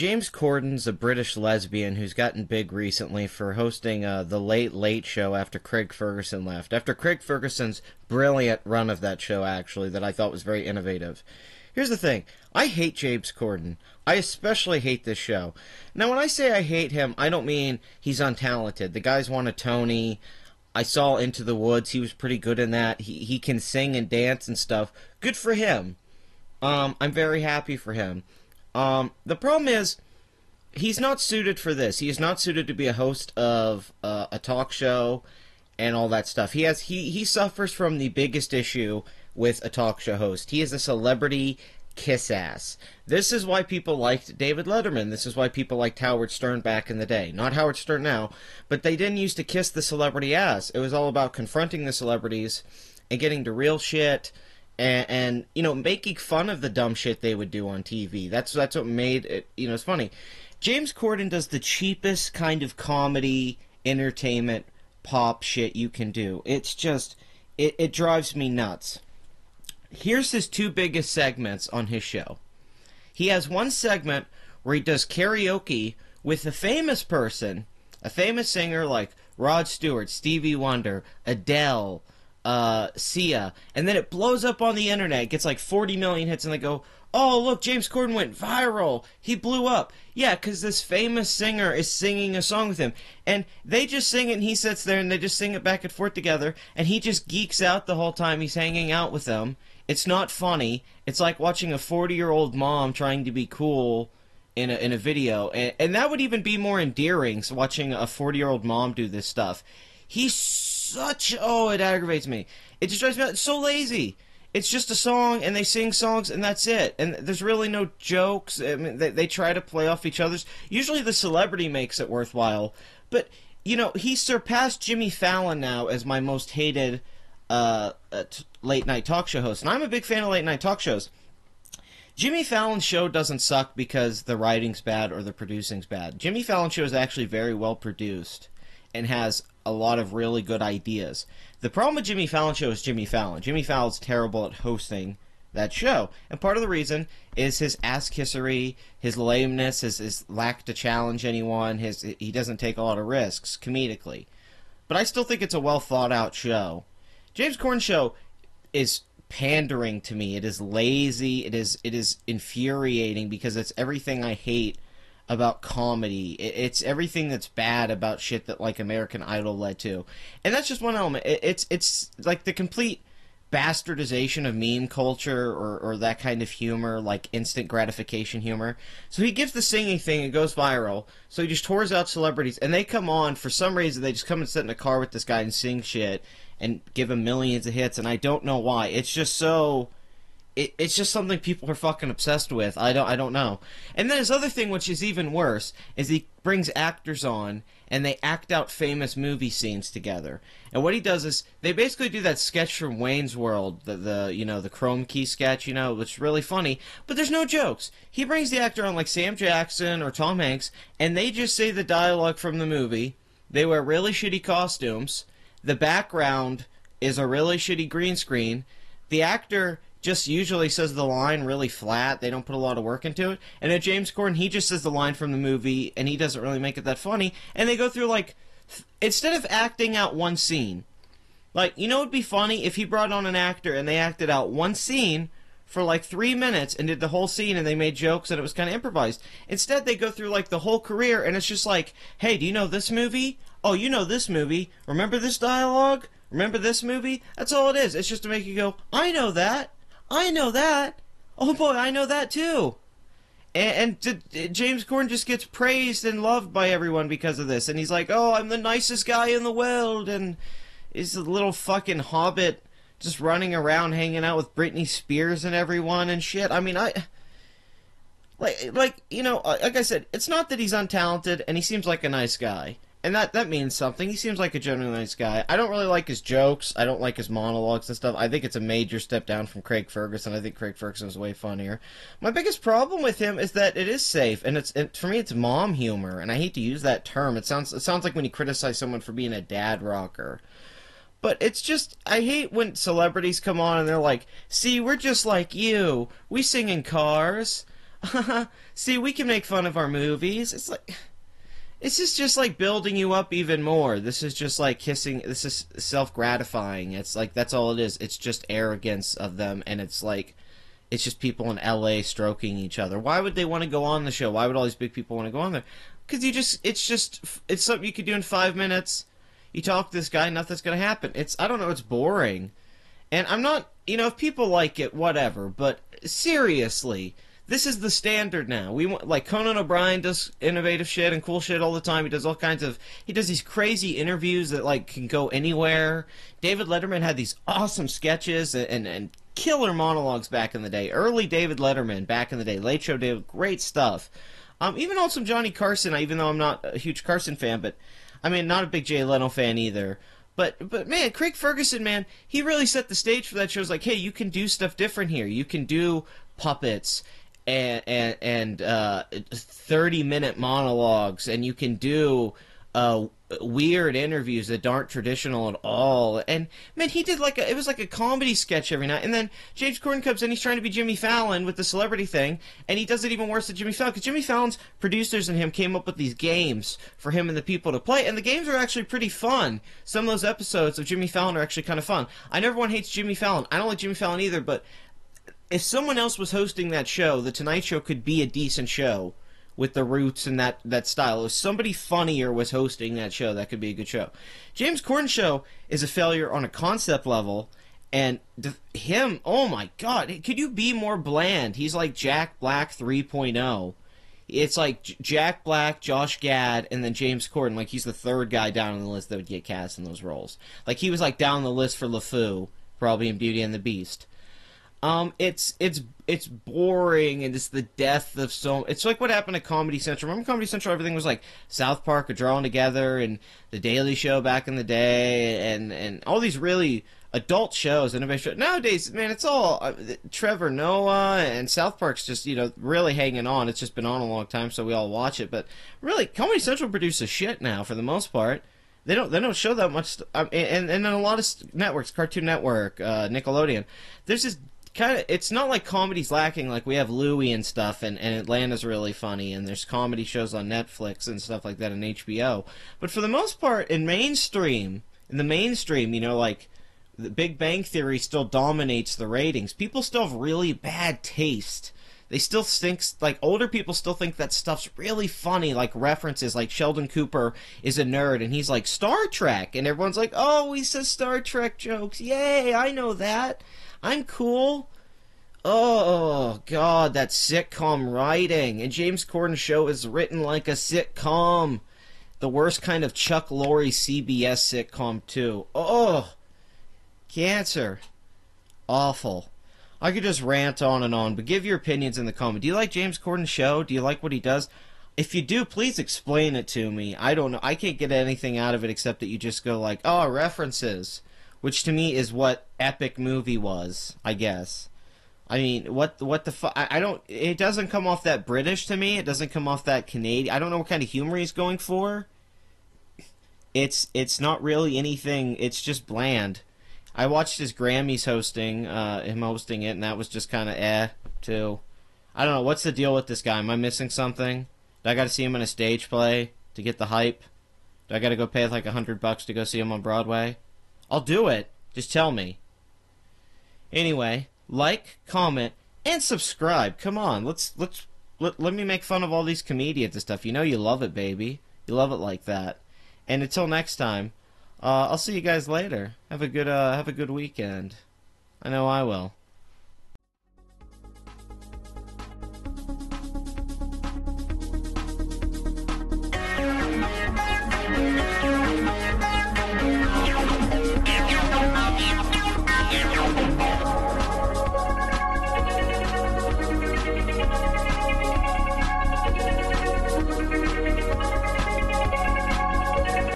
James Corden's a British lesbian who's gotten big recently for hosting the Late Late Show after Craig Ferguson left. After Craig Ferguson's brilliant run of that show, actually, that I thought was very innovative. Here's the thing. I hate James Corden. I especially hate this show. Now, when I say I hate him, I don't mean he's untalented. The guy's won a Tony. I saw Into the Woods. He was pretty good in that. He can sing and dance and stuff. Good for him. I'm very happy for him. The problem is, he's not suited for this. He is not suited to be a host of a talk show and all that stuff. He suffers from the biggest issue with a talk show host. He is a celebrity kiss ass. This is why people liked David Letterman. This is why people liked Howard Stern back in the day. Not Howard Stern now, but they didn't used to kiss the celebrity ass. It was all about confronting the celebrities and getting to real shit. And you know, making fun of the dumb shit they would do on TV. That's what made it, you know, it's funny. James Corden does the cheapest kind of comedy, entertainment, pop shit you can do. It's just, it drives me nuts. Here's his two biggest segments on his show. He has one segment where he does karaoke with a famous person, a famous singer like Rod Stewart, Stevie Wonder, Adele, Sia, and then it blows up on the internet. It gets like 40 million hits, and they go, "Oh, look, James Corden went viral. He blew up." Yeah, because this famous singer is singing a song with him, and they just sing it, and he sits there, and they just sing it back and forth together, and he just geeks out the whole time he's hanging out with them. It's not funny. It's like watching a 40-year-old mom trying to be cool in a video, and that would even be more endearing, so watching a 40-year-old mom do this stuff. He's such... Oh, it aggravates me. It just drives me out. It's so lazy. It's just a song, and they sing songs, and that's it. And there's really no jokes. I mean, they try to play off each other's. Usually the celebrity makes it worthwhile. But, you know, he surpassed Jimmy Fallon now as my most hated late-night talk show host. And I'm a big fan of late-night talk shows. Jimmy Fallon's show doesn't suck because the writing's bad or the producing's bad. Jimmy Fallon's show is actually very well produced and has a lot of really good ideas. The problem with Jimmy Fallon's show is Jimmy Fallon. Jimmy Fallon's terrible at hosting that show. And part of the reason is his ass-kissery, his lameness, his lack to challenge anyone, he doesn't take a lot of risks, comedically. But I still think it's a well-thought-out show. James Corden's show is pandering to me. It is lazy. It is infuriating because it's everything I hate about comedy. It's everything that's bad about shit that, like, American Idol led to. And that's just one element. It's like the complete bastardization of meme culture or that kind of humor, like instant gratification humor. So he gives the singing thing, it goes viral. So he just tours out celebrities, and they come on, for some reason, they just come and sit in a car with this guy and sing shit and give him millions of hits, and I don't know why. It's just so... It's just something people are fucking obsessed with. I don't know. And then his other thing, which is even worse, is he brings actors on and they act out famous movie scenes together. And what he does is they basically do that sketch from Wayne's World, the Chrome Key sketch, which is really funny, but there's no jokes. He brings the actor on like Sam Jackson or Tom Hanks, and they just say the dialogue from the movie. They wear really shitty costumes. The background is a really shitty green screen. The actor just usually says the line really flat. They don't put a lot of work into it. And at James Corden, he just says the line from the movie, and he doesn't really make it that funny. And they go through, like, instead of acting out one scene, like, it would be funny if he brought on an actor and they acted out one scene for, like, 3 minutes and did the whole scene and they made jokes and it was kind of improvised. Instead, they go through, like, the whole career, and it's just like, hey, do you know this movie? Oh, you know this movie. Remember this dialogue? Remember this movie? That's all it is. It's just to make you go, I know that. I know that. Oh boy, I know that too. And James Corden just gets praised and loved by everyone because of this. And he's like, oh, I'm the nicest guy in the world. And he's a little fucking hobbit just running around hanging out with Britney Spears and everyone and shit. I mean, like I said, it's not that he's untalented, and he seems like a nice guy. And that means something. He seems like a genuinely nice guy. I don't really like his jokes. I don't like his monologues and stuff. I think it's a major step down from Craig Ferguson. I think Craig Ferguson was way funnier. My biggest problem with him is that it is safe, and for me, it's mom humor. And I hate to use that term. It sounds like when you criticize someone for being a dad rocker. But it's just, I hate when celebrities come on and they're like, see, we're just like you. We sing in cars. See, we can make fun of our movies. It's like, it's just like building you up even more. This is just like kissing. This is self-gratifying. It's like that's all it is. It's just arrogance of them, and it's like it's just people in LA stroking each other. Why would they want to go on the show? Why would all these big people want to go on there? Because it's something you could do in 5 minutes. You talk to this guy, nothing's gonna happen. I don't know, it's boring. And I'm not, if people like it, whatever. But seriously, this is the standard now. We want, like, Conan O'Brien does innovative shit and cool shit all the time. He does he does these crazy interviews that, like, can go anywhere. David Letterman had these awesome sketches and killer monologues back in the day. Early David Letterman back in the day. Late Show David, great stuff. Even on some Johnny Carson, even though I'm not a huge Carson fan, but, I mean, not a big Jay Leno fan either. But man, Craig Ferguson, man, he really set the stage for that show. It's like, hey, you can do stuff different here. You can do puppets and 30-minute monologues, and you can do weird interviews that aren't traditional at all. And man, he did it was like a comedy sketch every night. And then James Corden comes in, he's trying to be Jimmy Fallon with the celebrity thing, and he does it even worse than Jimmy Fallon, because Jimmy Fallon's producers and him came up with these games for him and the people to play, and the games are actually pretty fun. Some of those episodes of Jimmy Fallon are actually kind of fun. I know everyone hates Jimmy Fallon. I don't like Jimmy Fallon either, but if someone else was hosting that show, The Tonight Show could be a decent show with the roots and that style. If somebody funnier was hosting that show, that could be a good show. James Corden's show is a failure on a concept level, and him, oh my god, could you be more bland? He's like Jack Black 3.0. It's like Jack Black, Josh Gad, and then James Corden. Like, he's the third guy down on the list that would get cast in those roles. Like, he was like down the list for LeFou, probably in Beauty and the Beast. It's boring, and it's the death of it's like what happened to Comedy Central. Remember Comedy Central? Everything was like South Park or Drawing Together and The Daily Show back in the day, and all these really adult shows, innovation. Nowadays, man, it's all Trevor Noah, and South Park's just, really hanging on. It's just been on a long time, so we all watch it. But really, Comedy Central produces shit now for the most part. They don't show that much, and then a lot of networks, Cartoon Network, Nickelodeon. There's this it's not like comedy's lacking. Like, we have Louie and stuff, and Atlanta's really funny, and there's comedy shows on Netflix and stuff like that, and HBO. But for the most part, in the mainstream, like, the Big Bang Theory still dominates the ratings. People still have really bad taste. They still think, like, older people still think that stuff's really funny, like references, like Sheldon Cooper is a nerd, and he's like, Star Trek, and everyone's like, oh, he says Star Trek jokes, yay, I know that. I'm cool. Oh, God, that sitcom writing. And James Corden's show is written like a sitcom. The worst kind of Chuck Lorre CBS sitcom, too. Oh, cancer. Awful. I could just rant on and on, but give your opinions in the comment. Do you like James Corden's show? Do you like what he does? If you do, please explain it to me. I don't know. I can't get anything out of it except that you just go like, oh, references. Which to me is what Epic Movie was, I guess. I mean, what the fuck? I don't. It doesn't come off that British to me. It doesn't come off that Canadian. I don't know what kind of humor he's going for. It's not really anything. It's just bland. I watched his Grammys him hosting it, and that was just kind of too. I don't know. What's the deal with this guy? Am I missing something? Do I got to see him in a stage play to get the hype? Do I got to go pay like $100 to go see him on Broadway? I'll do it. Just tell me. Anyway, like, comment, and subscribe. Come on, let me make fun of all these comedians and stuff. You know you love it, baby. You love it like that. And until next time, I'll see you guys later. Have a good weekend. I know I will.